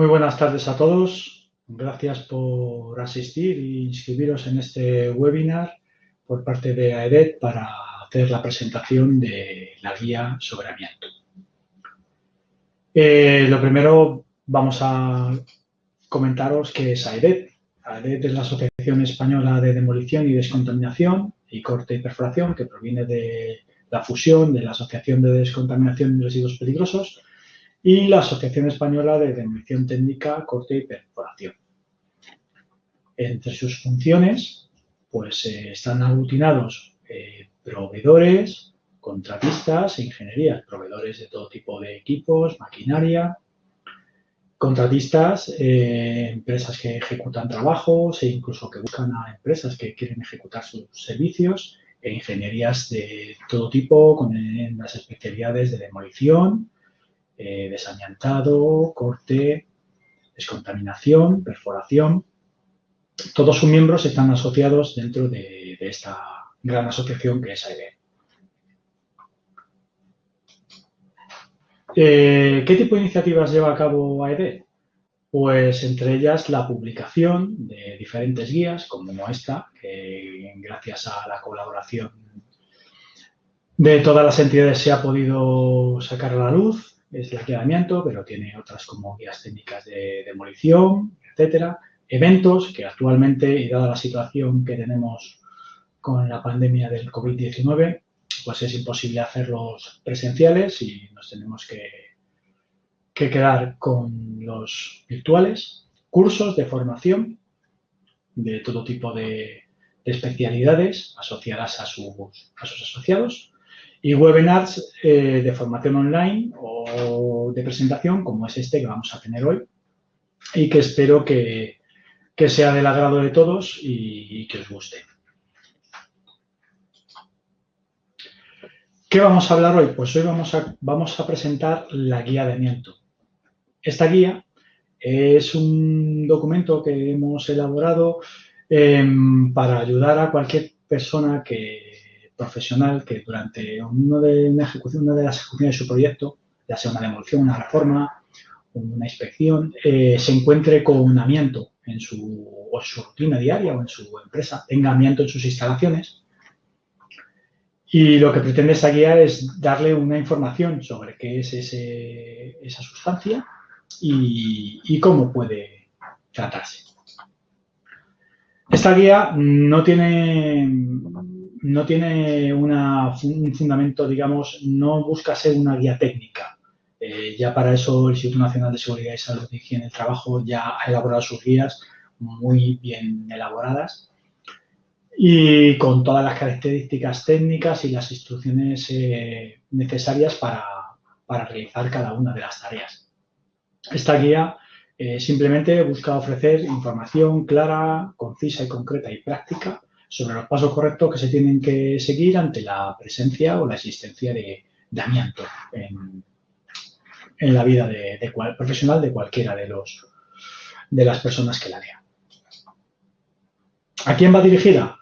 Muy buenas tardes a todos. Gracias por asistir e inscribiros en este webinar por parte de AEDET para hacer la presentación de la guía sobre amianto. Lo primero, vamos a comentaros qué es AEDET. AEDET es la Asociación Española de Demolición y Descontaminación y Corte y Perforación, que proviene de la fusión de la Asociación de Descontaminación y Residuos Peligrosos y la Asociación Española de Demolición Técnica, Corte y Perforación. Entre sus funciones, pues están aglutinados proveedores, contratistas e ingenierías, proveedores de todo tipo de equipos, maquinaria, contratistas, empresas que ejecutan trabajos e incluso que buscan a empresas que quieren ejecutar sus servicios, e ingenierías de todo tipo con las especialidades de demolición, desamiantado, corte, descontaminación, perforación. Todos sus miembros están asociados dentro de esta gran asociación que es AEDET. ¿Qué tipo de iniciativas lleva a cabo AEDET? Pues entre ellas la publicación de diferentes guías, como esta, que gracias a la colaboración de todas las entidades se ha podido sacar a la luz. Es la guía de amianto, pero tiene otras como guías técnicas de demolición, etcétera. Eventos que actualmente, y dada la situación que tenemos con la pandemia del COVID-19, pues es imposible hacerlos presenciales y nos tenemos que quedar con los virtuales. Cursos de formación de todo tipo de especialidades asociadas a sus asociados. Y webinars de formación online o de presentación, como es este que vamos a tener hoy, y que espero que sea del agrado de todos y que os guste. ¿Qué vamos a hablar hoy? Pues hoy vamos a presentar la guía de amianto. Esta guía es un documento que hemos elaborado para ayudar a cualquier persona profesional que durante una de las ejecuciones de su proyecto, ya sea una demolición, una reforma, una inspección, se encuentre con amianto en su rutina diaria o en su empresa, tenga amianto en sus instalaciones. Y lo que pretende esta guía es darle una información sobre qué es esa sustancia y cómo puede tratarse. Esta guía no tiene un fundamento, digamos, no busca ser una guía técnica. Ya para eso el Instituto Nacional de Seguridad y Salud y Higiene del Trabajo ya ha elaborado sus guías muy bien elaboradas y con todas las características técnicas y las instrucciones necesarias para realizar cada una de las tareas. Esta guía simplemente busca ofrecer información clara, concisa y concreta y práctica sobre los pasos correctos que se tienen que seguir ante la presencia o la existencia de amianto en la vida profesional de cualquiera de las personas que la lean. ¿A quién va dirigida?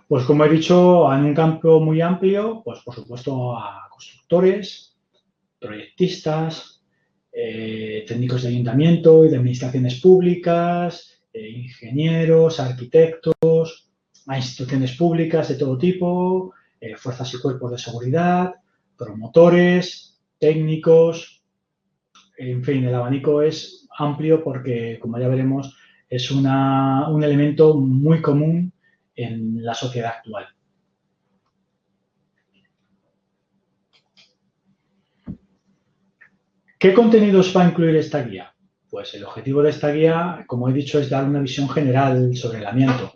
Pues como he dicho, en un campo muy amplio, pues por supuesto a constructores, proyectistas, técnicos de ayuntamiento y de administraciones públicas, ingenieros, arquitectos, a instituciones públicas de todo tipo, fuerzas y cuerpos de seguridad, promotores, técnicos, en fin, el abanico es amplio porque, como ya veremos, es un elemento muy común en la sociedad actual. ¿Qué contenidos va a incluir esta guía? Pues el objetivo de esta guía, como he dicho, es dar una visión general sobre el amianto.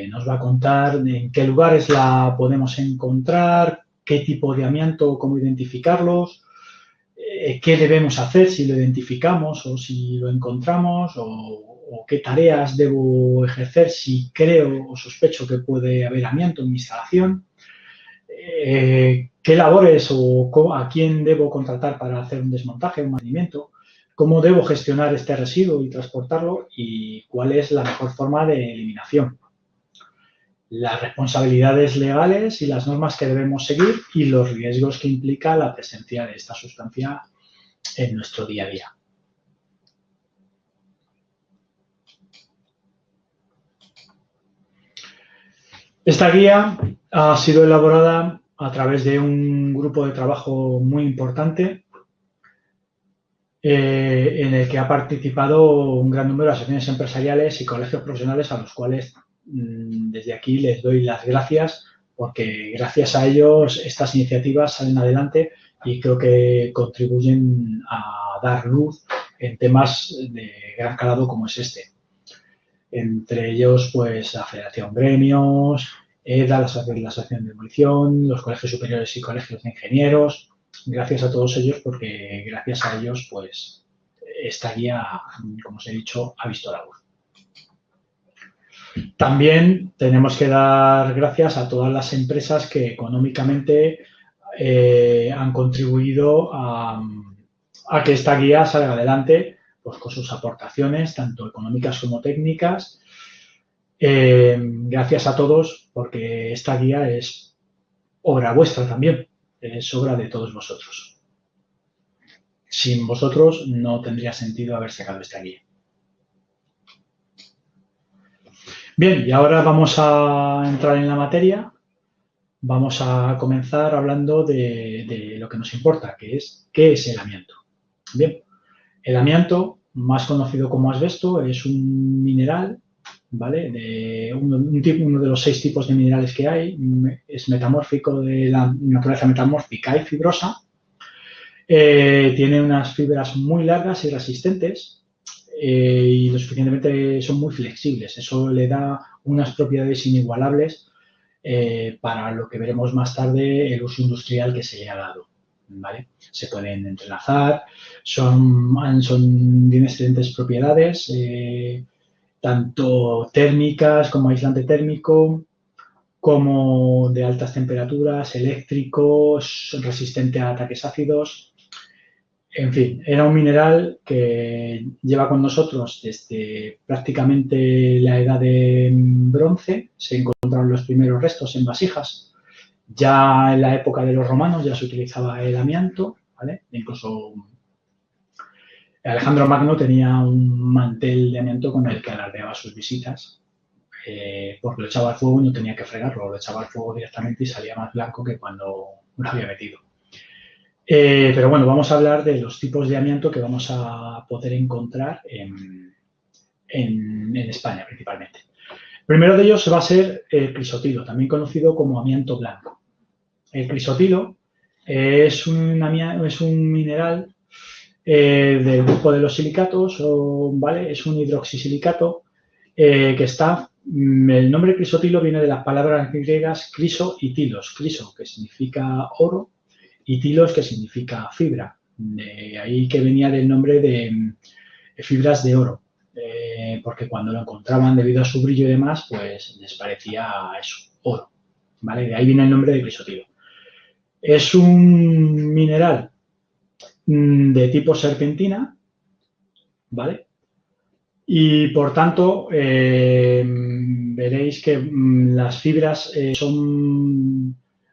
Nos va a contar en qué lugares la podemos encontrar, qué tipo de amianto, cómo identificarlos, qué debemos hacer si lo identificamos o si lo encontramos, o qué tareas debo ejercer si creo o sospecho que puede haber amianto en mi instalación. ¿Qué labores o a quién debo contratar para hacer un desmontaje, un mantenimiento? ¿Cómo debo gestionar este residuo y transportarlo? ¿Y cuál es la mejor forma de eliminación? Las responsabilidades legales y las normas que debemos seguir y los riesgos que implica la presencia de esta sustancia en nuestro día a día. Esta guía ha sido elaborada a través de un grupo de trabajo muy importante en el que ha participado un gran número de asociaciones empresariales y colegios profesionales a los cuales desde aquí les doy las gracias porque gracias a ellos estas iniciativas salen adelante y creo que contribuyen a dar luz en temas de gran calado como es este. Entre ellos, pues, la Federación Gremios, EDA, la Asociación de Demolición, los colegios superiores y colegios de ingenieros. Gracias a todos ellos, porque gracias a ellos, pues, esta guía, como os he dicho, ha visto la luz. También tenemos que dar gracias a todas las empresas que económicamente han contribuido a que esta guía salga adelante, pues con sus aportaciones, tanto económicas como técnicas. Gracias a todos, porque esta guía es obra vuestra también, es obra de todos vosotros. Sin vosotros no tendría sentido haber sacado esta guía. Bien, y ahora vamos a entrar en la materia. Vamos a comenzar hablando de lo que nos importa, que es ¿qué es el amianto? Bien, el amianto, más conocido como asbesto, es un mineral, ¿vale? Uno de los 6 tipos de minerales que hay, es metamórfico, de la naturaleza metamórfica y fibrosa. Tiene unas fibras muy largas y resistentes y lo suficientemente son muy flexibles. Eso le da unas propiedades inigualables para lo que veremos más tarde, el uso industrial que se le ha dado. ¿Vale? Se pueden entrelazar, tienen excelentes propiedades, tanto térmicas como aislante térmico, como de altas temperaturas, eléctricos, resistente a ataques ácidos. En fin, era un mineral que lleva con nosotros desde prácticamente la edad de bronce. Se encontraron los primeros restos en vasijas. Ya en la época de los romanos ya se utilizaba el amianto, ¿vale? Incluso Alejandro Magno tenía un mantel de amianto con el que alardeaba sus visitas, porque lo echaba al fuego y no tenía que fregarlo, lo echaba al fuego directamente y salía más blanco que cuando lo había metido. Pero bueno, vamos a hablar de los tipos de amianto que vamos a poder encontrar en España principalmente. El primero de ellos va a ser el crisotilo, también conocido como amianto blanco. El crisotilo es un mineral del grupo de los silicatos, ¿vale? Es un hidroxisilicato que está. El nombre crisotilo viene de las palabras griegas criso y tilos. Criso, que significa oro, y tilos, que significa fibra. De ahí que venía del nombre de fibras de oro, porque cuando lo encontraban debido a su brillo y demás, pues les parecía eso, oro. ¿Vale? De ahí viene el nombre de crisotilo. Es un mineral de tipo serpentina, ¿vale? Y por tanto, veréis que las fibras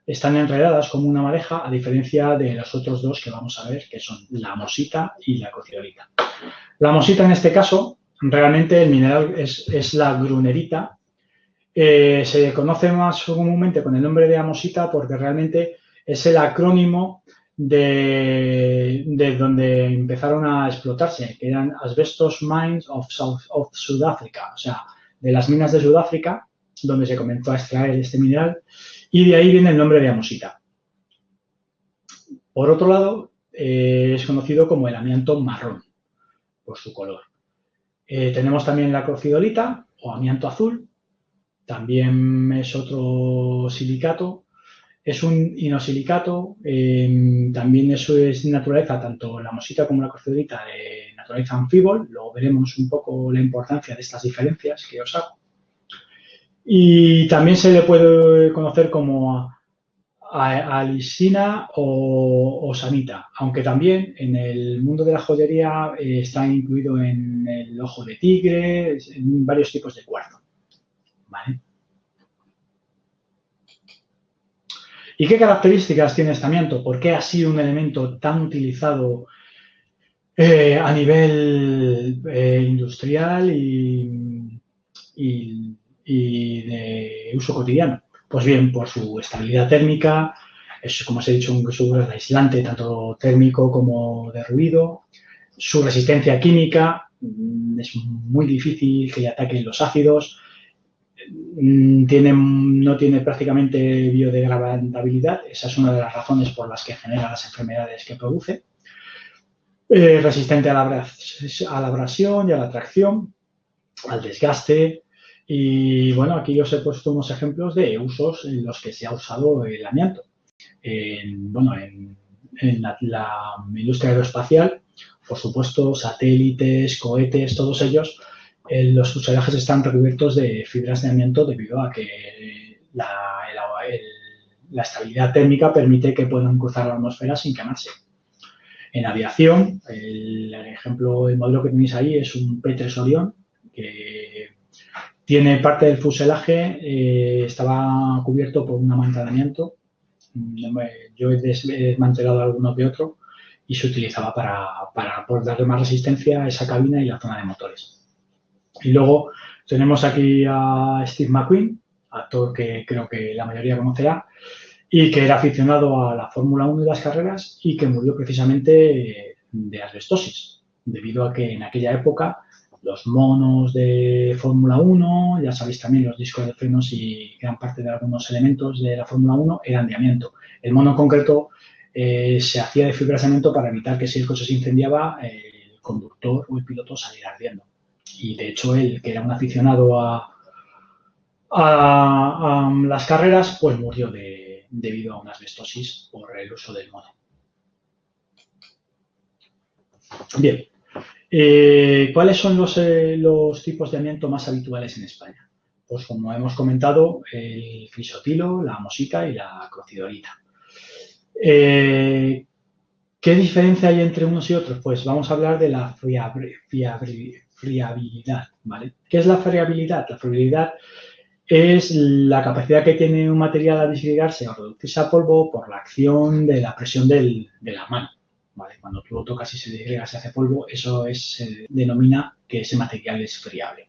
están enredadas como una madeja, a diferencia de los otros dos que vamos a ver, que son la amosita y la cociolita. La amosita, en este caso, realmente el mineral es la grunerita. Se conoce más comúnmente con el nombre de amosita porque realmente es el acrónimo de donde empezaron a explotarse, que eran Asbestos Mines of Sudáfrica, o sea, de las minas de Sudáfrica, donde se comenzó a extraer este mineral, y de ahí viene el nombre de amosita. Por otro lado, es conocido como el amianto marrón, por su color. Tenemos también la crocidolita, o amianto azul, también es otro silicato. Es un inosilicato, también eso es de naturaleza, tanto la amosita como la crocidolita de naturaleza anfibol. Luego veremos un poco la importancia de estas diferencias que os hago. Y también se le puede conocer como alisina o sanita, aunque también en el mundo de la joyería está incluido en el ojo de tigre, en varios tipos de cuarzo. ¿Vale? ¿Y qué características tiene este amianto? ¿Por qué ha sido un elemento tan utilizado a nivel industrial y y de uso cotidiano. Pues bien, por su estabilidad térmica, es, como os he dicho, un software aislante tanto térmico como de ruido. Su resistencia química, es muy difícil que le ataquen los ácidos. No tiene prácticamente biodegradabilidad. Esa es una de las razones por las que genera las enfermedades que produce. Resistente a la abrasión y a la tracción, al desgaste. Y bueno, aquí os he puesto unos ejemplos de usos en los que se ha usado el amianto. En la industria aeroespacial, por supuesto, satélites, cohetes, todos ellos, los fuselajes están recubiertos de fibras de amianto debido a que la estabilidad térmica permite que puedan cruzar la atmósfera sin quemarse. En aviación, el modelo que tenéis ahí es un P-3 Orion, que tiene parte del fuselaje, estaba cubierto por una manta de amianto. Yo he desmantelado alguno que otro y se utilizaba para poder darle más resistencia a esa cabina y la zona de motores. Y luego tenemos aquí a Steve McQueen, actor que creo que la mayoría conocerá, y que era aficionado a la Fórmula 1 y las carreras y que murió precisamente de asbestosis, debido a que en aquella época los monos de Fórmula 1, ya sabéis también los discos de frenos y gran parte de algunos elementos de la Fórmula 1 eran de amianto. El mono en concreto se hacía de fibras de amianto para evitar que si el coche se incendiaba, el conductor o el piloto saliera ardiendo. Y de hecho él, que era un aficionado a las carreras, pues murió debido a una asbestosis por el uso del mono. Bien, ¿cuáles son los tipos de amianto más habituales en España? Pues como hemos comentado, el crisotilo, la mosita y la crocidolita. ¿Qué diferencia hay entre unos y otros? Pues vamos a hablar de la friabilidad, ¿vale? ¿Qué es la friabilidad? La friabilidad es la capacidad que tiene un material a disgregarse o reducirse a polvo por la acción de la presión de la mano. ¿Vale? Cuando tú lo tocas y se disgrega, se hace polvo, eso se denomina que ese material es friable.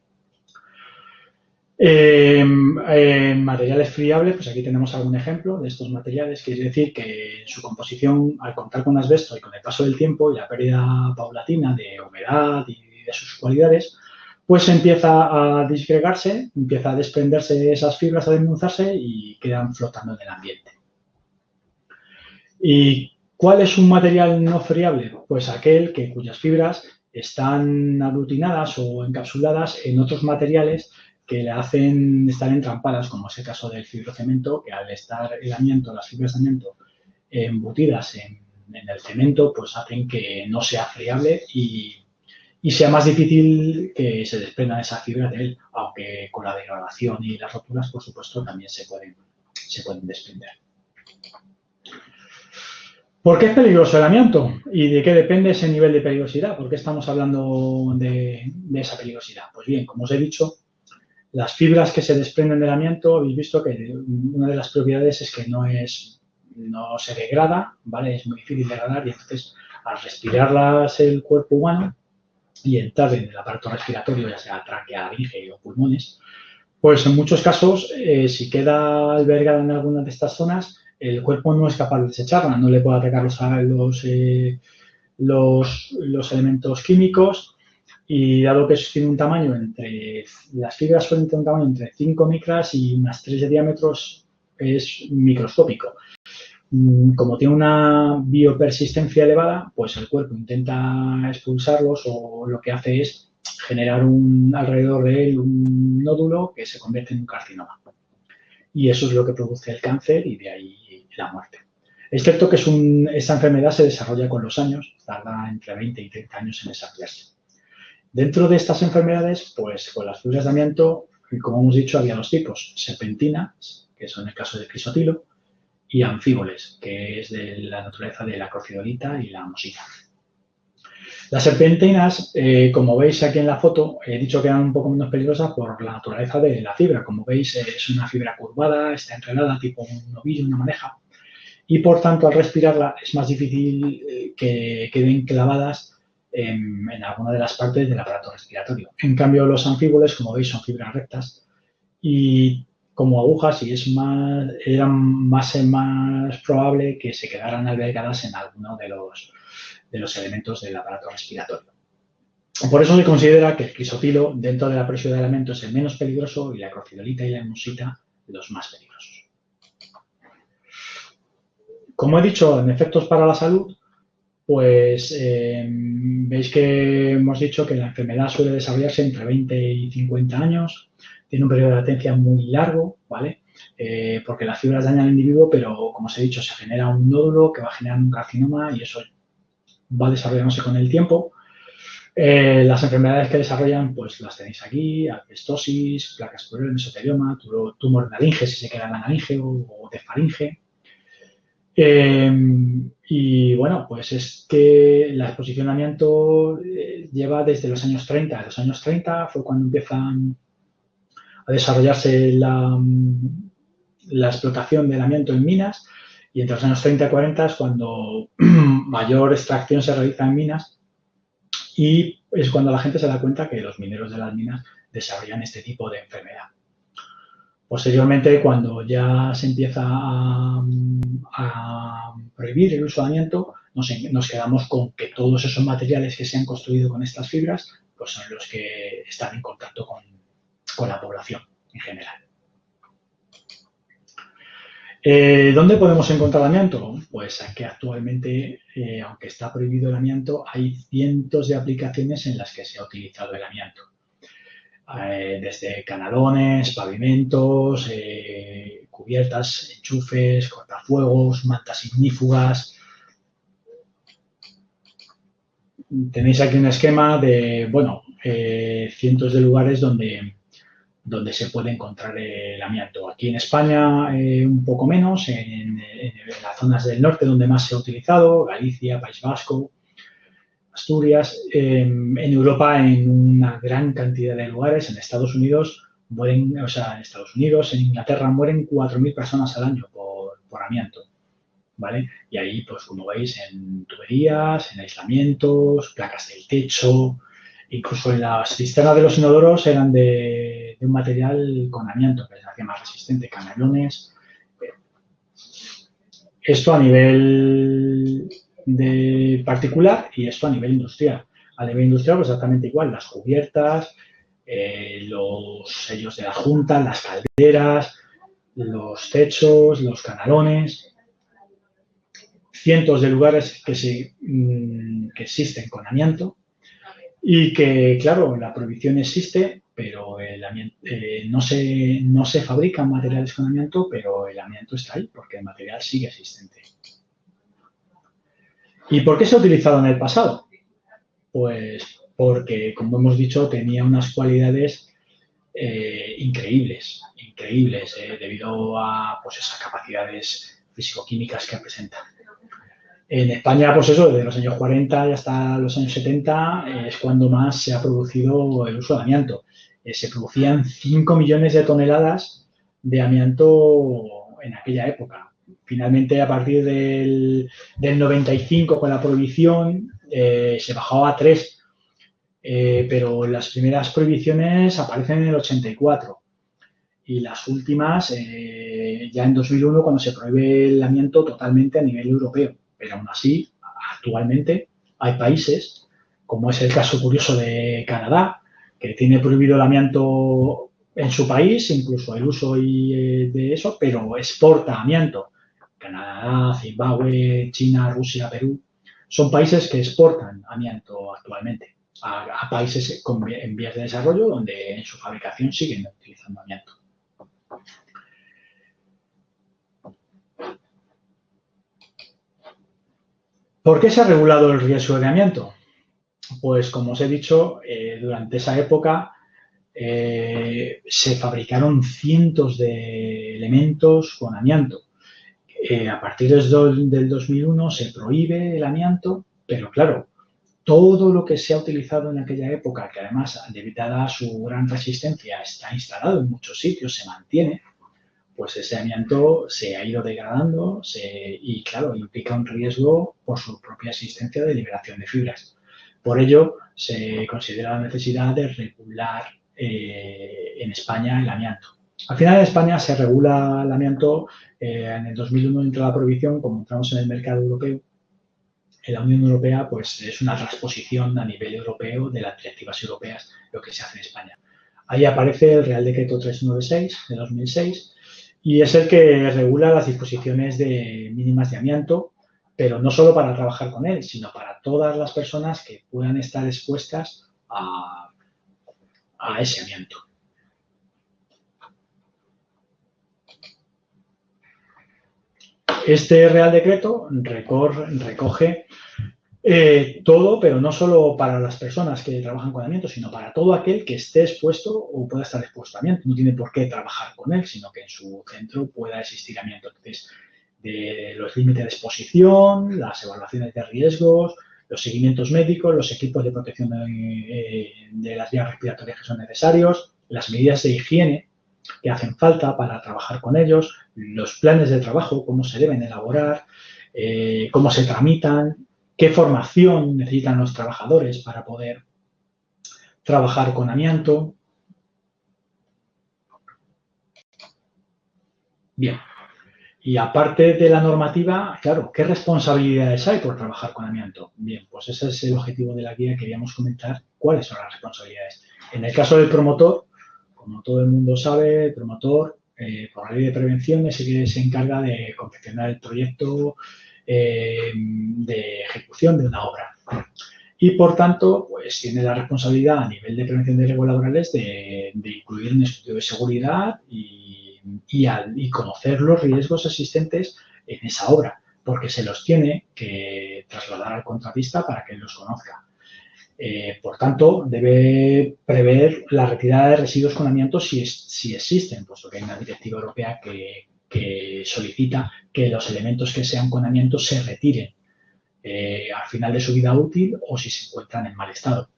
Materiales friables, pues aquí tenemos algún ejemplo de estos materiales, que es decir que su composición, al contar con asbesto y con el paso del tiempo y la pérdida paulatina de humedad y de sus cualidades, pues empieza a disgregarse, empieza a desprenderse de esas fibras, a desmenuzarse y quedan flotando en el ambiente. ¿Y cuál es un material no friable? Pues aquel cuyas fibras están aglutinadas o encapsuladas en otros materiales que le hacen estar entrampadas, como es el caso del fibrocemento, que al estar el amianto, las fibras de amianto embutidas en el cemento, pues hacen que no sea friable y sea más difícil que se desprendan esas fibras de él, aunque con la degradación y las roturas, por supuesto, también se pueden desprender. ¿Por qué es peligroso el amianto? ¿Y de qué depende ese nivel de peligrosidad? ¿Por qué estamos hablando de esa peligrosidad? Pues bien, como os he dicho, las fibras que se desprenden del amianto, habéis visto que una de las propiedades es que no se degrada, ¿vale? Es muy difícil degradar y entonces al respirarlas el cuerpo humano y entrar en el aparato respiratorio, ya sea tráquea, laringe o pulmones, pues en muchos casos, si queda albergada en alguna de estas zonas, el cuerpo no es capaz de desecharla, no le puede atacar los elementos químicos y dado que tiene un tamaño las fibras suelen tener un tamaño entre 5 micras y unas 3 de diámetros, es microscópico. Como tiene una biopersistencia elevada, pues el cuerpo intenta expulsarlos o lo que hace es generar alrededor de él un nódulo que se convierte en un carcinoma. Y eso es lo que produce el cáncer y de ahí la muerte. Es cierto que esta enfermedad se desarrolla con los años, tarda entre 20 y 30 años en desarrollarse. Dentro de estas enfermedades, pues con las fibras de amianto, como hemos dicho, había dos tipos, serpentinas, que son el caso del crisotilo, y anfíboles, que es de la naturaleza de la crocidolita y la mosita. Las serpentinas, como veis aquí en la foto, he dicho que eran un poco menos peligrosas por la naturaleza de la fibra. Como veis, es una fibra curvada, está enredada, tipo un ovillo, una madeja, y por tanto, al respirarla es más difícil que queden clavadas en alguna de las partes del aparato respiratorio. En cambio, los anfíboles, como veis, son fibras rectas y como agujas y era más probable que se quedaran albergadas en alguno de los elementos del aparato respiratorio. Por eso se considera que el crisotilo dentro de la peróxido de amianto es el menos peligroso y la acrocidolita y la hemusita los más peligrosos. Como he dicho, en efectos para la salud, pues veis que hemos dicho que la enfermedad suele desarrollarse entre 20 y 50 años, tiene un periodo de latencia muy largo, ¿vale? Porque las fibras dañan al individuo, pero como os he dicho, se genera un nódulo que va a generar un carcinoma y eso va desarrollándose con el tiempo. Las enfermedades que desarrollan, pues las tenéis aquí: asbestosis, placas pleural, mesotelioma, tumor de laringe, si se queda en la laringe o de faringe. Y bueno, pues es que la exposición a amianto lleva desde los años 30. Los años 30 fue cuando empiezan a desarrollarse la explotación del amianto en minas, y entre los años 30 y 40 es cuando mayor extracción se realiza en minas, y es cuando la gente se da cuenta que los mineros de las minas desarrollan este tipo de enfermedad. Posteriormente, cuando ya se empieza a prohibir el uso de amianto, nos quedamos con que todos esos materiales que se han construido con estas fibras, pues son los que están en contacto con la población en general. ¿Dónde podemos encontrar amianto? Pues que actualmente, aunque está prohibido el amianto, hay cientos de aplicaciones en las que se ha utilizado el amianto. Desde canalones, pavimentos, cubiertas, enchufes, cortafuegos, mantas ignífugas. Tenéis aquí un esquema de, bueno, cientos de lugares donde se puede encontrar el amianto. Aquí en España un poco menos, en las zonas del norte donde más se ha utilizado, Galicia, País Vasco, Asturias. En Europa, en una gran cantidad de lugares. En Estados Unidos en Inglaterra mueren 4.000 personas al año por amianto, ¿vale? Y ahí, pues como veis, en tuberías, en aislamientos, placas del techo, incluso en las cisternas de los inodoros eran de un material con amianto que les hacía más resistente, canelones. Esto a nivel de particular y esto a nivel industrial. A nivel industrial, pues exactamente igual: las cubiertas, los sellos de la junta, las calderas, los techos, los canalones. Cientos de lugares que existen con amianto, y que, claro, la prohibición existe, pero el amianto, no se fabrican materiales con amianto, pero el amianto está ahí porque el material sigue existente. ¿Y por qué se ha utilizado en el pasado? Pues porque, como hemos dicho, tenía unas cualidades increíbles, debido a, pues, esas capacidades físico-químicas que presenta. En España, pues eso, desde los años 40 y hasta los años 70 es cuando más se ha producido el uso de amianto. Se producían 5 millones de toneladas de amianto en aquella época. Finalmente, a partir del 95, con la prohibición, se bajó a 3, pero las primeras prohibiciones aparecen en el 84 y las últimas ya en 2001, cuando se prohíbe el amianto totalmente a nivel europeo. Pero aún así, actualmente hay países, como es el caso curioso de Canadá, que tiene prohibido el amianto en su país, incluso el uso de eso, pero exporta amianto. Canadá, Zimbabue, China, Rusia, Perú, son países que exportan amianto actualmente a países en vías de desarrollo, donde en su fabricación siguen utilizando amianto. ¿Por qué se ha regulado el riesgo de amianto? Pues, como os he dicho, durante esa época se fabricaron cientos de elementos con amianto. A partir del 2001 se prohíbe el amianto, pero claro, todo lo que se ha utilizado en aquella época, que además, debido a su gran resistencia, está instalado en muchos sitios, se mantiene, pues ese amianto se ha ido degradando y, claro, implica un riesgo por su propia existencia de liberación de fibras. Por ello, se considera la necesidad de regular en España el amianto. Al final en España se regula el amianto, en el 2001 entró la prohibición, como entramos en el mercado europeo. En la Unión Europea, pues es una transposición a nivel europeo de las directivas europeas, lo que se hace en España. Ahí aparece el Real Decreto 396 de 2006 y es el que regula las disposiciones mínimas de amianto, pero no solo para trabajar con él, sino para todas las personas que puedan estar expuestas a ese amianto. Este Real Decreto recoge todo, pero no solo para las personas que trabajan con amianto, sino para todo aquel que esté expuesto o pueda estar expuesto a amianto. No tiene por qué trabajar con él, sino que en su centro pueda existir amianto. Entonces, de los límites de exposición, las evaluaciones de riesgos, los seguimientos médicos, los equipos de protección de las vías respiratorias que son necesarios, las medidas de higiene que hacen falta para trabajar con ellos, los planes de trabajo, cómo se deben elaborar, cómo se tramitan, qué formación necesitan los trabajadores para poder trabajar con amianto. Bien. Y aparte de la normativa, claro, ¿qué responsabilidades hay por trabajar con amianto? Bien, pues ese es el objetivo de la guía. Queríamos comentar cuáles son las responsabilidades. En el caso del promotor, como todo el mundo sabe, el promotor, por la ley de prevención, es el que se encarga de confeccionar el proyecto de ejecución de una obra. Y, por tanto, pues tiene la responsabilidad a nivel de prevención de riesgos laborales de incluir un estudio de seguridad y conocer los riesgos existentes en esa obra, porque se los tiene que trasladar al contratista para que él los conozca. Por tanto, debe prever la retirada de residuos con amianto si existen, puesto que hay una directiva europea que solicita que los elementos que sean con amianto se retiren al final de su vida útil o si se encuentran en mal estado.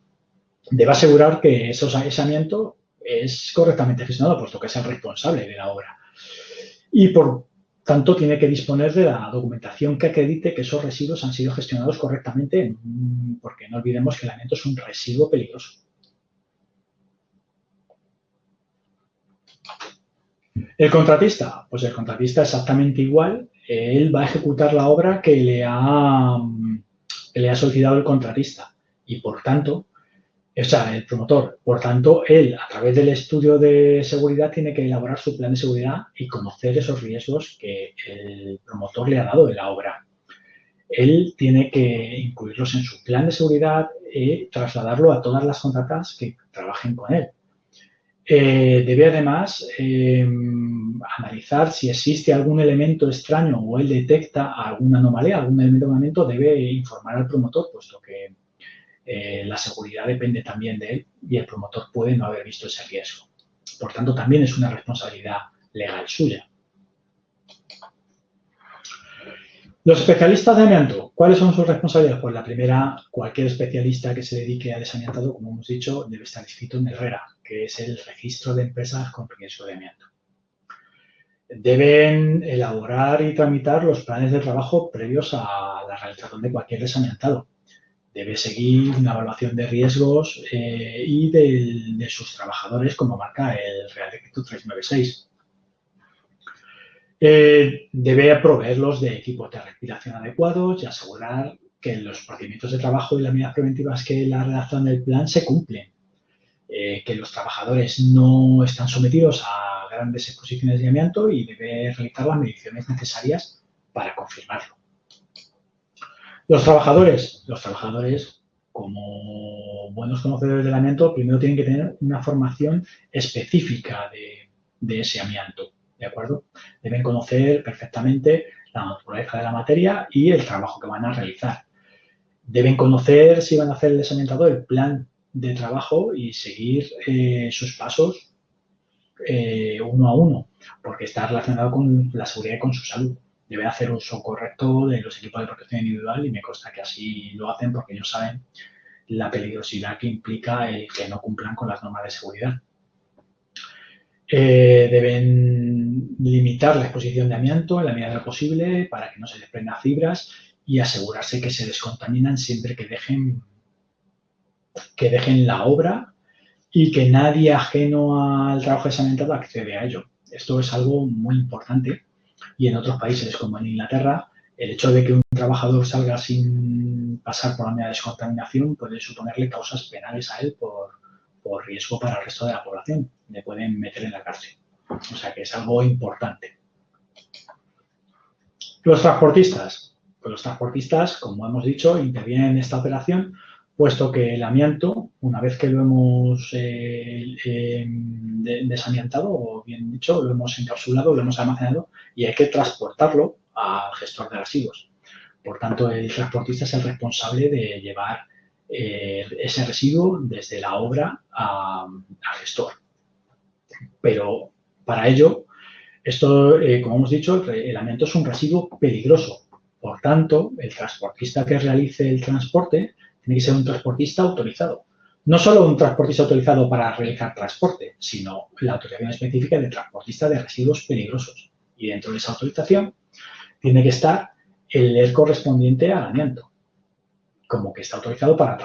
Debe asegurar que ese amianto es correctamente gestionado, puesto que es el responsable de la obra. Y, por tanto, tiene que disponer de la documentación que acredite que esos residuos han sido gestionados correctamente, porque no olvidemos que el amianto es un residuo peligroso. El contratista, pues el contratista exactamente igual, él va a ejecutar la obra que le ha solicitado el contratista y, por tanto, o sea, el promotor. Por tanto, él, a través del estudio de seguridad, tiene que elaborar su plan de seguridad y conocer esos riesgos que el promotor le ha dado de la obra. Él tiene que incluirlos en su plan de seguridad y trasladarlo a todas las contratas que trabajen con él. Debe, además, analizar si existe algún elemento extraño o él detecta alguna anomalía, algún elemento, debe informar al promotor, puesto que la seguridad depende también de él y el promotor puede no haber visto ese riesgo. Por tanto, también es una responsabilidad legal suya. Los especialistas de amianto, ¿cuáles son sus responsabilidades? Pues la primera, cualquier especialista que se dedique a desamiantado, como hemos dicho, debe estar inscrito en el RERA, que es el registro de empresas con riesgo de amianto. Deben elaborar y tramitar los planes de trabajo previos a la realización de cualquier desamiantado. Debe seguir una evaluación de riesgos y de sus trabajadores, como marca el Real Decreto 396. Debe proveerlos de equipos de respiración adecuados y asegurar que los procedimientos de trabajo y las medidas preventivas que la redacción del plan se cumplen. Que los trabajadores no están sometidos a grandes exposiciones de amianto y debe realizar las mediciones necesarias para confirmarlo. Los trabajadores, como buenos conocedores del amianto, primero tienen que tener una formación específica de ese amianto, ¿de acuerdo? Deben conocer perfectamente la naturaleza de la materia y el trabajo que van a realizar. Deben conocer, si van a hacer el desamiantado, el plan de trabajo y seguir sus pasos uno a uno, porque está relacionado con la seguridad y con su salud. Deben hacer uso correcto de los equipos de protección individual y me consta que así lo hacen porque ellos saben la peligrosidad que implica el que no cumplan con las normas de seguridad. Deben limitar la exposición de amianto en la medida de lo posible para que no se desprendan fibras y asegurarse que se descontaminan siempre que dejen la obra y que nadie ajeno al trabajo desamiantado accede a ello. Esto es algo muy importante y en otros países como en Inglaterra, el hecho de que un trabajador salga sin pasar por la medida de descontaminación puede suponerle causas penales a él por riesgo para el resto de la población. Le pueden meter en la cárcel. O sea que es algo importante. Los transportistas. Pues los transportistas, como hemos dicho, intervienen en esta operación, puesto que el amianto, una vez que lo hemos desamiantado, o bien dicho, lo hemos encapsulado, lo hemos almacenado, y hay que transportarlo al gestor de residuos. Por tanto, el transportista es el responsable de llevar ese residuo desde la obra al gestor. Pero para ello, esto, como hemos dicho, el amianto es un residuo peligroso. Por tanto, el transportista que realice el transporte tiene que ser un transportista autorizado. No solo un transportista autorizado para realizar transporte, sino la autorización específica de transportista de residuos peligrosos. Y dentro de esa autorización tiene que estar el ER correspondiente al amianto, como que está autorizado para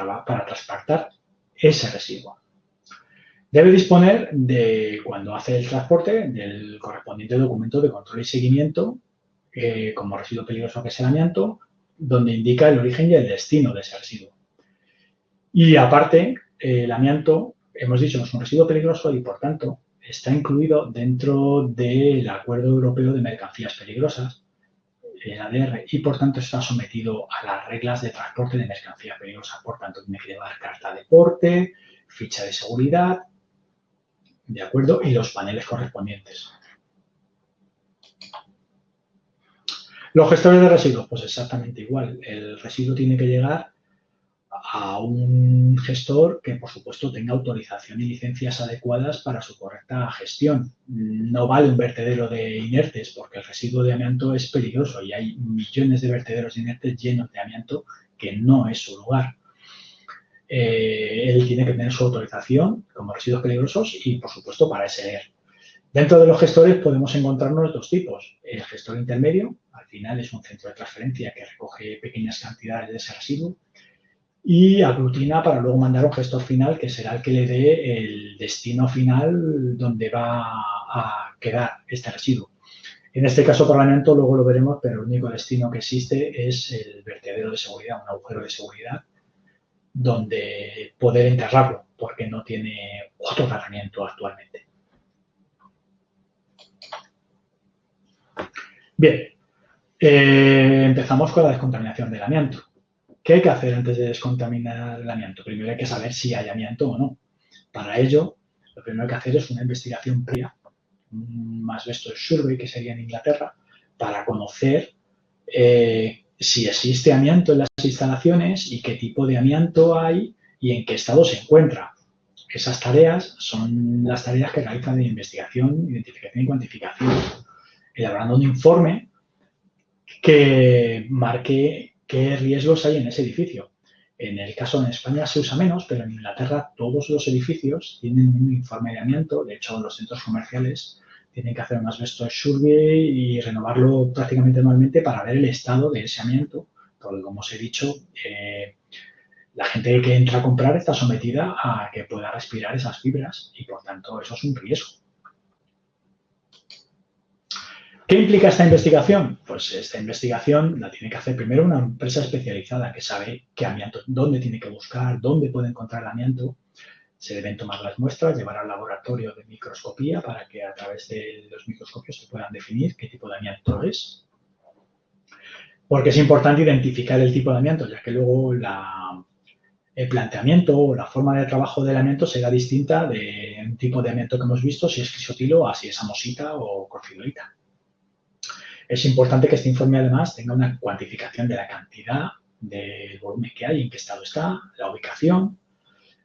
transportar ese residuo. Debe disponer de, cuando hace el transporte, del correspondiente documento de control y seguimiento, como residuo peligroso que es el amianto, donde indica el origen y el destino de ese residuo. Y aparte, el amianto, hemos dicho, es un residuo peligroso y, por tanto, está incluido dentro del Acuerdo Europeo de Mercancías Peligrosas, el ADR, y, por tanto, está sometido a las reglas de transporte de mercancías peligrosas. Por tanto, tiene que llevar carta de porte, ficha de seguridad, ¿de acuerdo? Y los paneles correspondientes. Los gestores de residuos, pues exactamente igual. El residuo tiene que llegar a un gestor que, por supuesto, tenga autorización y licencias adecuadas para su correcta gestión. No vale un vertedero de inertes, porque el residuo de amianto es peligroso y hay millones de vertederos de inertes llenos de amianto que no es su lugar. Él tiene que tener su autorización como residuos peligrosos y, por supuesto, para ese ER. Dentro de los gestores podemos encontrarnos dos tipos. El gestor intermedio, al final es un centro de transferencia que recoge pequeñas cantidades de ese residuo y aglutina para luego mandar a un gestor final que será el que le dé el destino final donde va a quedar este residuo. En este caso, por amianto, luego lo veremos, pero el único destino que existe es el vertedero de seguridad, un agujero de seguridad, donde poder enterrarlo, porque no tiene otro tratamiento actualmente. Bien, empezamos con la descontaminación del amianto. ¿Qué hay que hacer antes de descontaminar el amianto? Primero hay que saber si hay amianto o no. Para ello, lo primero que hay que hacer es una investigación previa, más esto es survey, que sería en Inglaterra, para conocer si existe amianto en las instalaciones y qué tipo de amianto hay y en qué estado se encuentra. Esas tareas son las tareas que realizan de investigación, identificación y cuantificación, elaborando un informe que marque qué riesgos hay en ese edificio. En el caso en España se usa menos, pero en Inglaterra todos los edificios tienen un informe de amianto. De hecho, los centros comerciales tienen que hacer un asbestos survey y renovarlo prácticamente anualmente para ver el estado de ese amianto. Porque, como os he dicho, la gente que entra a comprar está sometida a que pueda respirar esas fibras y, por tanto, eso es un riesgo. ¿Qué implica esta investigación? Pues esta investigación la tiene que hacer primero una empresa especializada que sabe qué amianto, dónde tiene que buscar, dónde puede encontrar el amianto. Se deben tomar las muestras, llevar al laboratorio de microscopía para que a través de los microscopios se puedan definir qué tipo de amianto es. Porque es importante identificar el tipo de amianto, ya que luego el planteamiento o la forma de trabajo del amianto será distinta de un tipo de amianto que hemos visto, si es crisotilo, si es amosita o corfidolita. Es importante que este informe, además, tenga una cuantificación de la cantidad del volumen que hay, en qué estado está, la ubicación,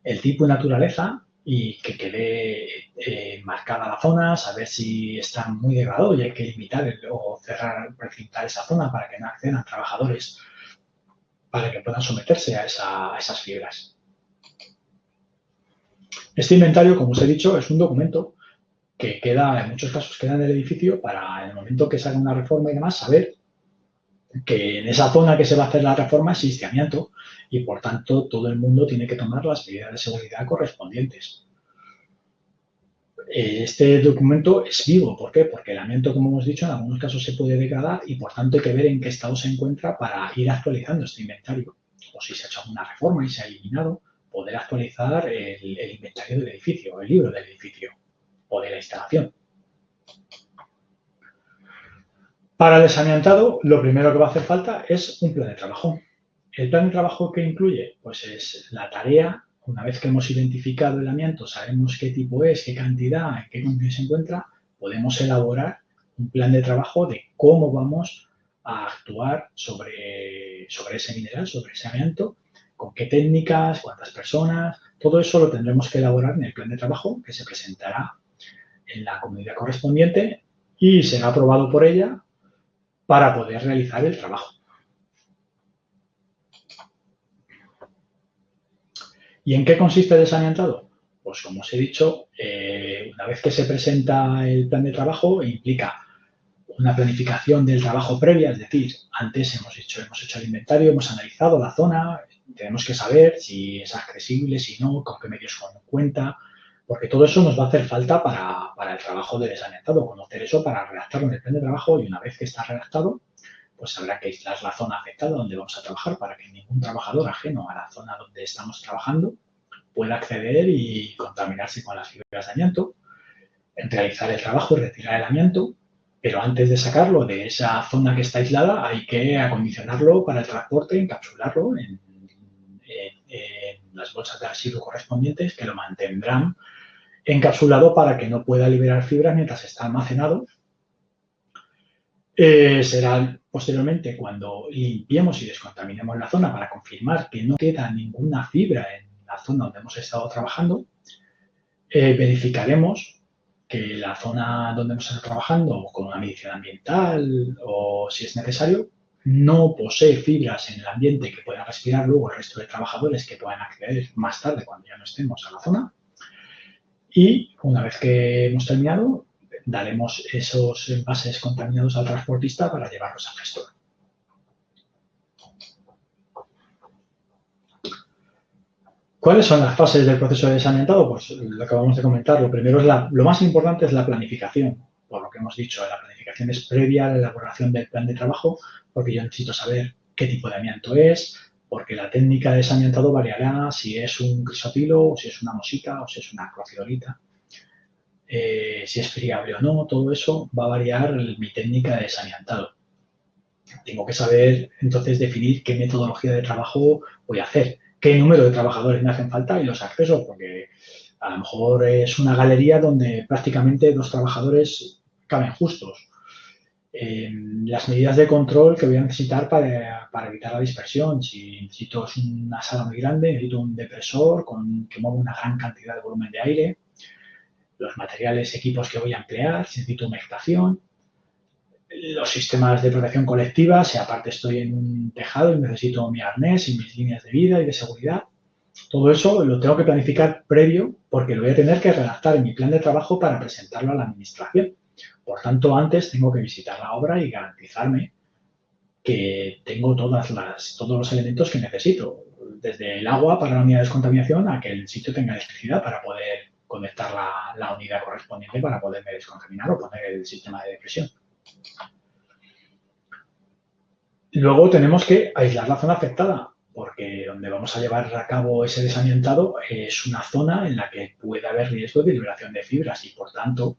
el tipo y naturaleza y que quede marcada la zona, saber si está muy degradado y hay que limitar o cerrar, precintar esa zona para que no accedan trabajadores para que puedan someterse a esas fibras. Este inventario, como os he dicho, es un documento que queda, en muchos casos, queda en el edificio para, en el momento que se haga una reforma y demás, saber que en esa zona que se va a hacer la reforma existe amianto y, por tanto, todo el mundo tiene que tomar las medidas de seguridad correspondientes. Este documento es vivo. ¿Por qué? Porque el amianto, como hemos dicho, en algunos casos se puede degradar y, por tanto, hay que ver en qué estado se encuentra para ir actualizando este inventario. O si se ha hecho alguna reforma y se ha eliminado, poder actualizar el inventario del edificio, el libro del edificio o de la instalación. Para el desamiantado, lo primero que va a hacer falta es un plan de trabajo. ¿El plan de trabajo que incluye? Pues es la tarea. Una vez que hemos identificado el amianto, sabemos qué tipo es, qué cantidad, en qué condiciones se encuentra, podemos elaborar un plan de trabajo de cómo vamos a actuar sobre ese mineral, sobre ese amianto, con qué técnicas, cuántas personas. Todo eso lo tendremos que elaborar en el plan de trabajo que se presentará en la comunidad correspondiente y será aprobado por ella para poder realizar el trabajo. ¿Y en qué consiste el desamiantado? Pues como os he dicho, una vez que se presenta el plan de trabajo, implica una planificación del trabajo previa, es decir, antes hemos hecho el inventario, hemos analizado la zona, tenemos que saber si es accesible, si no, con qué medios cuenta, porque todo eso nos va a hacer falta para el trabajo de desamiantado, conocer eso para redactarlo en el plan de trabajo y una vez que está redactado, pues habrá que aislar la zona afectada donde vamos a trabajar para que ningún trabajador ajeno a la zona donde estamos trabajando pueda acceder y contaminarse con las fibras de amianto, realizar el trabajo y retirar el amianto, pero antes de sacarlo de esa zona que está aislada hay que acondicionarlo para el transporte, encapsularlo en las bolsas de residuo correspondientes que lo mantendrán encapsulado para que no pueda liberar fibras mientras está almacenado. Será posteriormente cuando limpiemos y descontaminemos la zona para confirmar que no queda ninguna fibra en la zona donde hemos estado trabajando. Verificaremos que la zona donde hemos estado trabajando con una medición ambiental o si es necesario no posee fibras en el ambiente que puedan respirar luego el resto de trabajadores que puedan acceder más tarde cuando ya no estemos a la zona. Y una vez que hemos terminado, daremos esos envases contaminados al transportista para llevarlos al gestor. ¿Cuáles son las fases del proceso de desamiantado? Pues lo acabamos de comentar. Lo primero es lo más importante es la planificación. Por lo que hemos dicho, la planificación es previa a la elaboración del plan de trabajo, porque yo necesito saber qué tipo de amianto es, porque la técnica de desamiantado variará si es un crisopilo, o si es una mosita, o si es una crocidolita. Si es friable o no, todo eso va a variar mi técnica de desamiantado. Tengo que saber, entonces, definir qué metodología de trabajo voy a hacer, qué número de trabajadores me hacen falta y los accesos, porque a lo mejor es una galería donde prácticamente 2 trabajadores caben justos. Las medidas de control que voy a necesitar para evitar la dispersión. Si necesito una sala muy grande, necesito un depresor que mueva una gran cantidad de volumen de aire, los materiales, equipos que voy a emplear, si necesito humectación, los sistemas de protección colectiva, si aparte estoy en un tejado y necesito mi arnés y mis líneas de vida y de seguridad. Todo eso lo tengo que planificar previo porque lo voy a tener que redactar en mi plan de trabajo para presentarlo a la administración. Por tanto, antes tengo que visitar la obra y garantizarme que tengo todos los elementos que necesito, desde el agua para la unidad de descontaminación a que el sitio tenga electricidad para poder conectar la unidad correspondiente para poderme descontaminar o poner el sistema de depresión. Luego tenemos que aislar la zona afectada, porque donde vamos a llevar a cabo ese desamiantado es una zona en la que puede haber riesgo de liberación de fibras y, por tanto,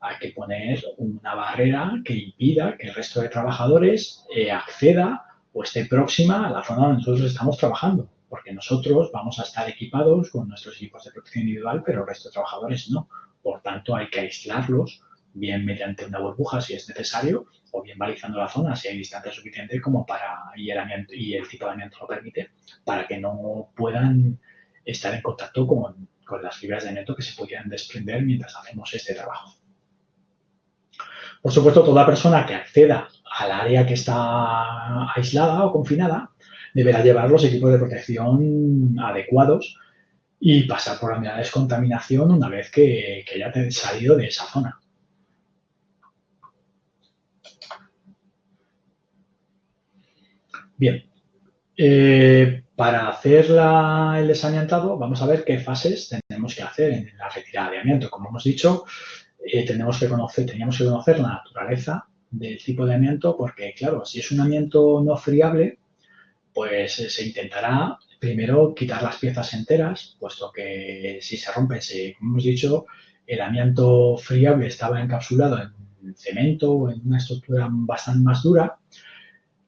hay que poner una barrera que impida que el resto de trabajadores acceda o esté próxima a la zona donde nosotros estamos trabajando, porque nosotros vamos a estar equipados con nuestros equipos de protección individual, pero el resto de trabajadores no. Por tanto, hay que aislarlos, bien mediante una burbuja si es necesario, o bien balizando la zona si hay distancia suficiente como y el tipo de amianto lo permite, para que no puedan estar en contacto con las fibras de amianto que se pudieran desprender mientras hacemos este trabajo. Por supuesto, toda persona que acceda al área que está aislada o confinada deberá llevar los equipos de protección adecuados y pasar por la unidad de descontaminación una vez que haya salido de esa zona. Bien, para hacer el desamiantado vamos a ver qué fases tenemos tenemos que hacer en la retirada de amianto. Como hemos dicho, teníamos que conocer la naturaleza del tipo de amianto porque, claro, si es un amianto no friable, pues se intentará primero quitar las piezas enteras, puesto que si se rompe, como hemos dicho, el amianto friable estaba encapsulado en cemento o en una estructura bastante más dura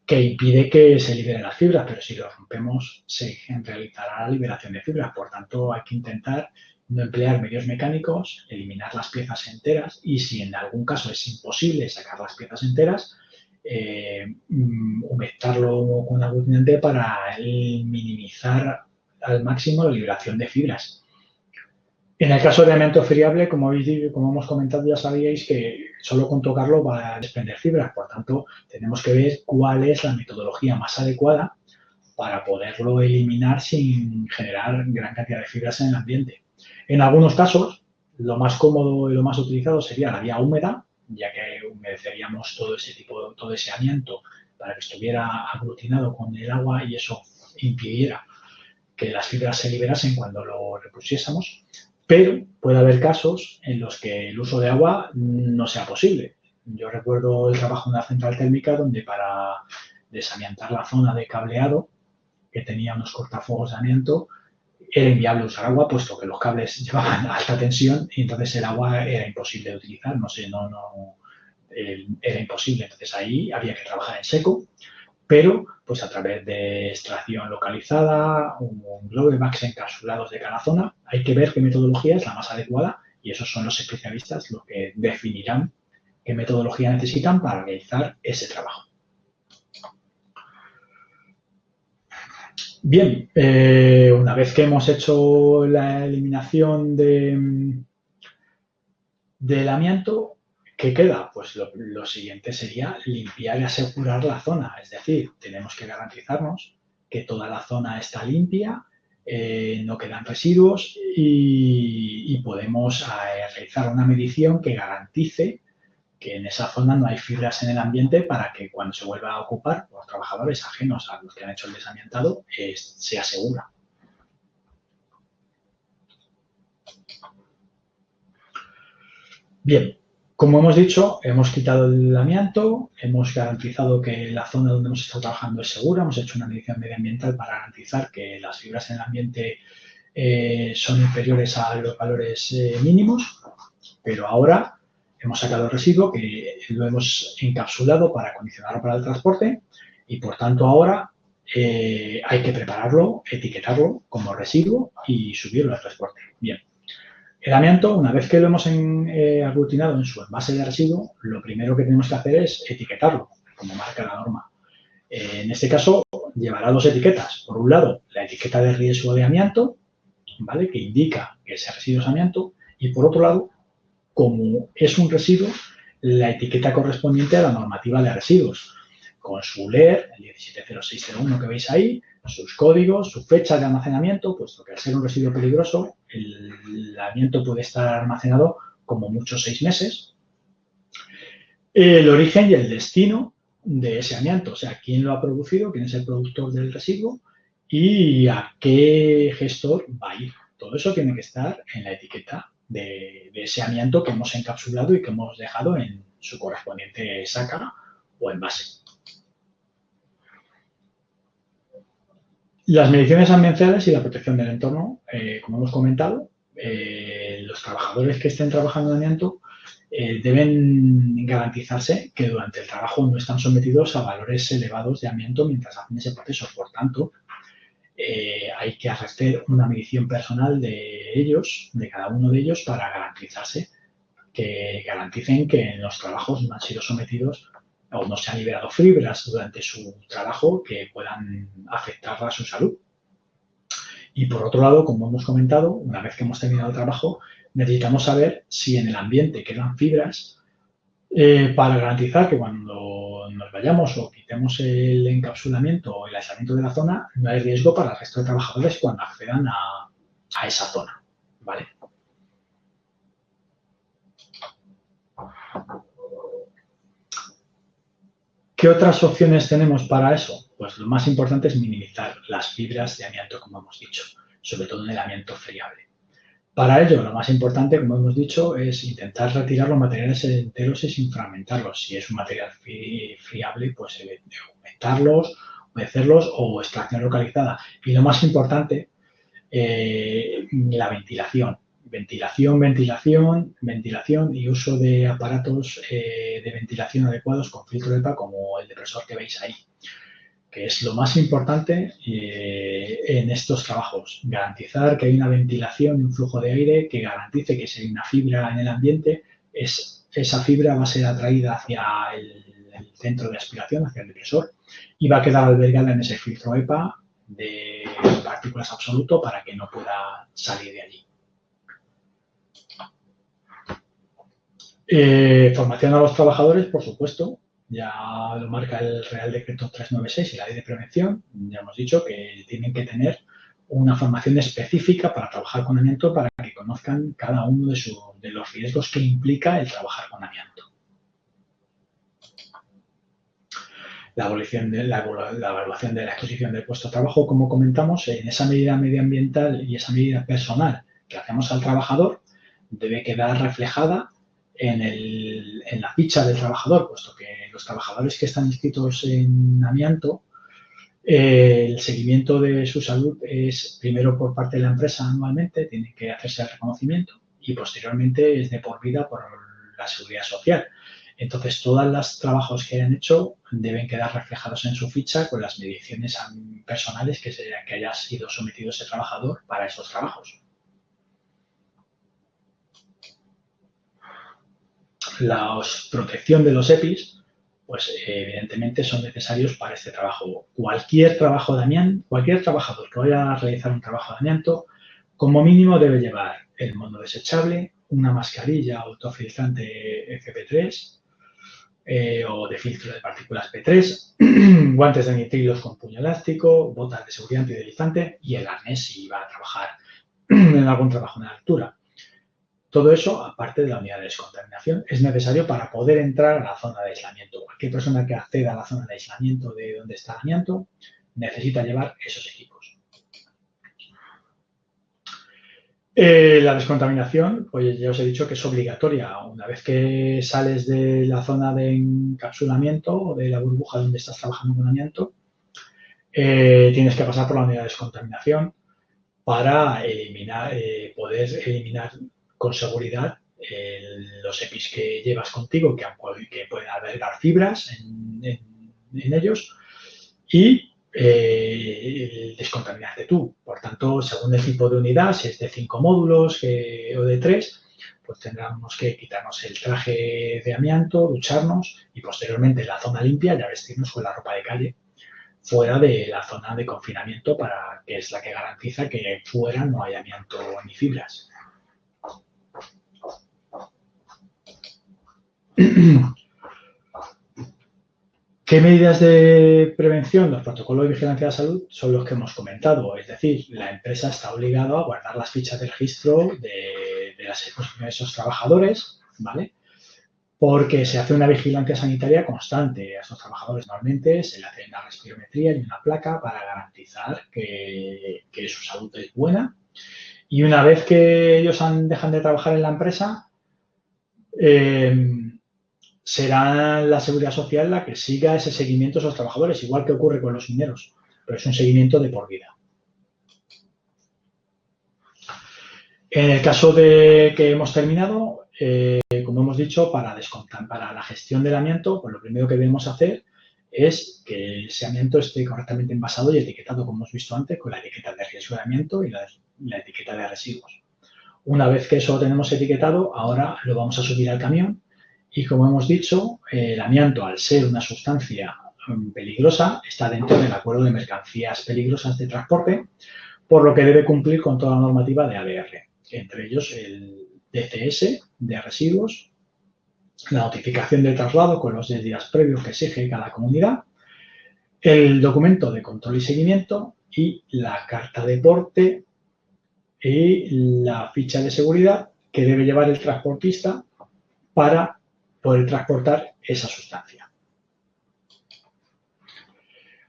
que impide que se liberen las fibras, pero si lo rompemos se realizará la liberación de fibras. Por tanto, hay que intentar no emplear medios mecánicos, eliminar las piezas enteras y si en algún caso es imposible sacar las piezas enteras, humectarlo con un aglutinante para minimizar al máximo la liberación de fibras. En el caso de amianto friable, como hemos comentado, ya sabíais que solo con tocarlo va a desprender fibras. Por tanto, tenemos que ver cuál es la metodología más adecuada para poderlo eliminar sin generar gran cantidad de fibras en el ambiente. En algunos casos, lo más cómodo y lo más utilizado sería la vía húmeda, ya que humedeceríamos todo ese amianto para que estuviera aglutinado con el agua y eso impidiera que las fibras se liberasen cuando lo repusiésemos. Pero puede haber casos en los que el uso de agua no sea posible. Yo recuerdo el trabajo en una central térmica donde para desamiantar la zona de cableado, que tenía unos cortafuegos de amianto, era inviable usar agua, puesto que los cables llevaban alta tensión y entonces el agua era imposible de utilizar, era imposible. Entonces ahí había que trabajar en seco, pero pues a través de extracción localizada, un globebacks encapsulados de cada zona, hay que ver qué metodología es la más adecuada y esos son los especialistas los que definirán qué metodología necesitan para realizar ese trabajo. Bien, una vez que hemos hecho la eliminación del amianto, ¿qué queda? Pues lo siguiente sería limpiar y asegurar la zona. Es decir, tenemos que garantizarnos que toda la zona está limpia, no quedan residuos y podemos realizar una medición que garantice que en esa zona no hay fibras en el ambiente para que cuando se vuelva a ocupar por trabajadores ajenos a los que han hecho el desamiantado, sea segura. Bien, como hemos dicho, hemos quitado el amianto, hemos garantizado que la zona donde hemos estado trabajando es segura, hemos hecho una medición medioambiental para garantizar que las fibras en el ambiente son inferiores a los valores mínimos, pero ahora hemos sacado el residuo que lo hemos encapsulado para acondicionarlo para el transporte y, por tanto, ahora hay que prepararlo, etiquetarlo como residuo y subirlo al transporte. Bien. El amianto, una vez que lo hemos aglutinado en su envase de residuo, lo primero que tenemos que hacer es etiquetarlo, como marca la norma. En este caso, llevará dos etiquetas. Por un lado, la etiqueta de riesgo de amianto, ¿vale?, que indica que ese residuo es amianto, y por otro lado, como es un residuo, la etiqueta correspondiente a la normativa de residuos, con su LER, el 170601 que veis ahí, sus códigos, su fecha de almacenamiento, puesto que al ser un residuo peligroso, el amianto puede estar almacenado como mucho 6 meses, el origen y el destino de ese amianto, o sea, quién lo ha producido, quién es el productor del residuo y a qué gestor va a ir. Todo eso tiene que estar en la etiqueta de ese amianto que hemos encapsulado y que hemos dejado en su correspondiente saca o envase. Las mediciones ambientales y la protección del entorno, como hemos comentado, los trabajadores que estén trabajando en amianto deben garantizarse que durante el trabajo no están sometidos a valores elevados de amianto mientras hacen ese proceso. Por tanto, hay que hacer una medición personal de ellos, de cada uno de ellos, para garanticen que en los trabajos no han sido sometidos o no se han liberado fibras durante su trabajo que puedan afectar a su salud. Y por otro lado, como hemos comentado, una vez que hemos terminado el trabajo, necesitamos saber si en el ambiente quedan fibras para garantizar que cuando nos vayamos o quitemos el encapsulamiento o el aislamiento de la zona, no hay riesgo para el resto de trabajadores cuando accedan a esa zona, ¿vale? ¿Qué otras opciones tenemos para eso? Pues lo más importante es minimizar las fibras de amianto, como hemos dicho, sobre todo en el amianto friable. Para ello, lo más importante, como hemos dicho, es intentar retirar los materiales enteros y sin fragmentarlos. Si es un material friable, pues aumentarlos, humedecerlos o extracción localizada. Y lo más importante, la ventilación. Ventilación y uso de aparatos de ventilación adecuados con filtro EPA como el depresor que veis ahí, que es lo más importante en estos trabajos. Garantizar que hay una ventilación y un flujo de aire que garantice que si hay una fibra en el ambiente, esa fibra va a ser atraída hacia el centro de aspiración, hacia el depresor, y va a quedar albergada en ese filtro EPA de partículas absoluto para que no pueda salir de allí. Formación a los trabajadores, por supuesto, ya lo marca el Real Decreto 396 y la Ley de Prevención. Ya hemos dicho que tienen que tener una formación específica para trabajar con amianto para que conozcan cada uno de los riesgos que implica el trabajar con amianto. La evaluación de la exposición del puesto de trabajo, como comentamos, en esa medida medioambiental y esa medida personal que hacemos al trabajador debe quedar reflejada en la ficha del trabajador, puesto que los trabajadores que están inscritos en amianto, el seguimiento de su salud es primero por parte de la empresa anualmente, tiene que hacerse el reconocimiento y posteriormente es de por vida por la seguridad social. Entonces, todos los trabajos que hayan hecho deben quedar reflejados en su ficha con las mediciones personales que haya sido sometido ese trabajador para esos trabajos. La protección de los EPIs, pues evidentemente son necesarios para este trabajo. Cualquier trabajador que vaya a realizar un trabajo de amianto, como mínimo debe llevar el mono desechable, una mascarilla autofiltrante FP3 o de filtro de partículas P3, guantes de nitrilos con puño elástico, botas de seguridad antideslizante y el arnés si va a trabajar en algún trabajo en altura. Todo eso, aparte de la unidad de descontaminación, es necesario para poder entrar a la zona de aislamiento. Cualquier persona que acceda a la zona de aislamiento de donde está el amianto necesita llevar esos equipos. La descontaminación, pues ya os he dicho que es obligatoria. Una vez que sales de la zona de encapsulamiento o de la burbuja donde estás trabajando con amianto, tienes que pasar por la unidad de descontaminación para poder eliminar con seguridad los EPIs que llevas contigo, que pueden albergar fibras en ellos, y descontaminarte tú. Por tanto, según el tipo de unidad, si es de 5 módulos o de 3, pues tendremos que quitarnos el traje de amianto, ducharnos y posteriormente en la zona limpia ya vestirnos con la ropa de calle fuera de la zona de confinamiento, que es la que garantiza que fuera no haya amianto ni fibras. ¿Qué medidas de prevención? Los protocolos de vigilancia de la salud son los que hemos comentado, es decir, la empresa está obligada a guardar las fichas de registro de las exposiciones de esos trabajadores, ¿vale? Porque se hace una vigilancia sanitaria constante. A estos trabajadores normalmente se le hace una respirometría y una placa para garantizar que su salud es buena. Y una vez que ellos dejan de trabajar en la empresa, será la Seguridad Social la que siga ese seguimiento a esos trabajadores, igual que ocurre con los mineros, pero es un seguimiento de por vida. En el caso de que hemos terminado, como hemos dicho, para la gestión del amianto, pues lo primero que debemos hacer es que ese amianto esté correctamente envasado y etiquetado, como hemos visto antes, con la etiqueta de riesgo de amianto y la etiqueta de residuos. Una vez que eso lo tenemos etiquetado, ahora lo vamos a subir al camión y, como hemos dicho, el amianto, al ser una sustancia peligrosa, está dentro del acuerdo de mercancías peligrosas de transporte, por lo que debe cumplir con toda la normativa de ADR, entre ellos el DCS de residuos, la notificación de traslado con los 10 días previos que exige cada comunidad, el documento de control y seguimiento y la carta de porte y la ficha de seguridad que debe llevar el transportista para poder transportar esa sustancia.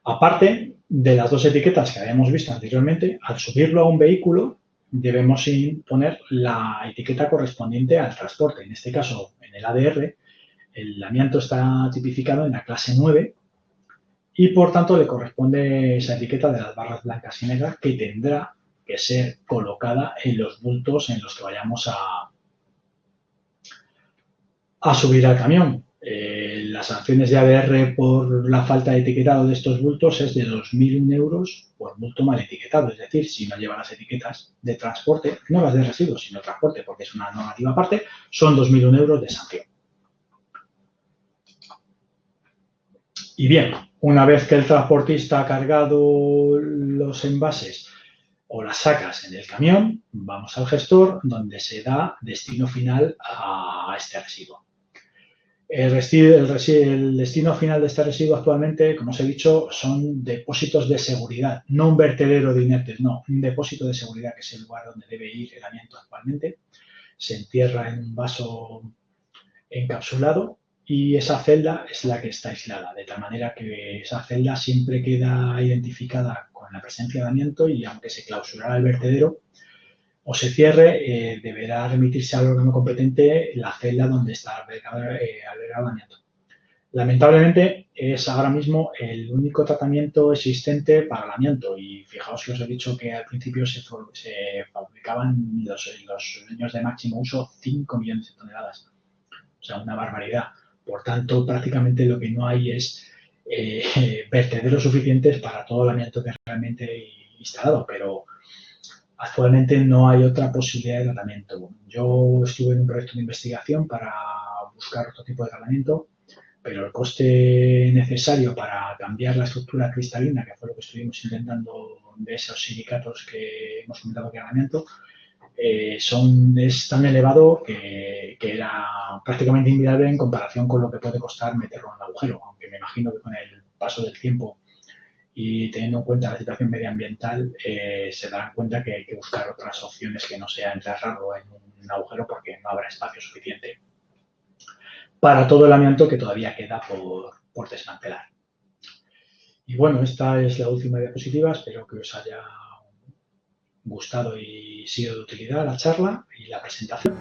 Aparte de las dos etiquetas que habíamos visto anteriormente, al subirlo a un vehículo, debemos poner la etiqueta correspondiente al transporte. En este caso, en el ADR, el amianto está tipificado en la clase 9 y, por tanto, le corresponde esa etiqueta de las barras blancas y negras que tendrá que ser colocada en los bultos en los que vayamos a subir al camión. Las sanciones de ADR por la falta de etiquetado de estos bultos es de 2.001 euros por bulto mal etiquetado. Es decir, si no lleva las etiquetas de transporte, no las de residuos, sino transporte, porque es una normativa aparte, son 2.001 euros de sanción. Y bien, una vez que el transportista ha cargado los envases o las sacas en el camión, vamos al gestor donde se da destino final a este residuo. El destino final de este residuo actualmente, como os he dicho, son depósitos de seguridad, no un vertedero de inertes, no, un depósito de seguridad que es el lugar donde debe ir el amianto actualmente. Se entierra en un vaso encapsulado y esa celda es la que está aislada, de tal manera que esa celda siempre queda identificada con la presencia de amianto y aunque se clausurara el vertedero o se cierre, deberá remitirse al órgano competente la celda donde está albergado el amianto. Lamentablemente es ahora mismo el único tratamiento existente para el amianto y fijaos que os he dicho que al principio se fabricaban los leños de máximo uso 5 millones de toneladas, o sea, una barbaridad. Por tanto, prácticamente lo que no hay es vertederos suficientes para todo el amianto que es realmente instalado, pero actualmente no hay otra posibilidad de tratamiento. Yo estuve en un proyecto de investigación para buscar otro tipo de tratamiento, pero el coste necesario para cambiar la estructura cristalina, que fue lo que estuvimos intentando de esos silicatos que hemos comentado que tratamiento, es tan elevado que era prácticamente inviable en comparación con lo que puede costar meterlo en el agujero, aunque me imagino que con el paso del tiempo y teniendo en cuenta la situación medioambiental, se darán cuenta que hay que buscar otras opciones que no sea enterrarlo en un agujero porque no habrá espacio suficiente para todo el amianto que todavía queda por desmantelar. Y bueno, esta es la última diapositiva, espero que os haya gustado y sido de utilidad la charla y la presentación.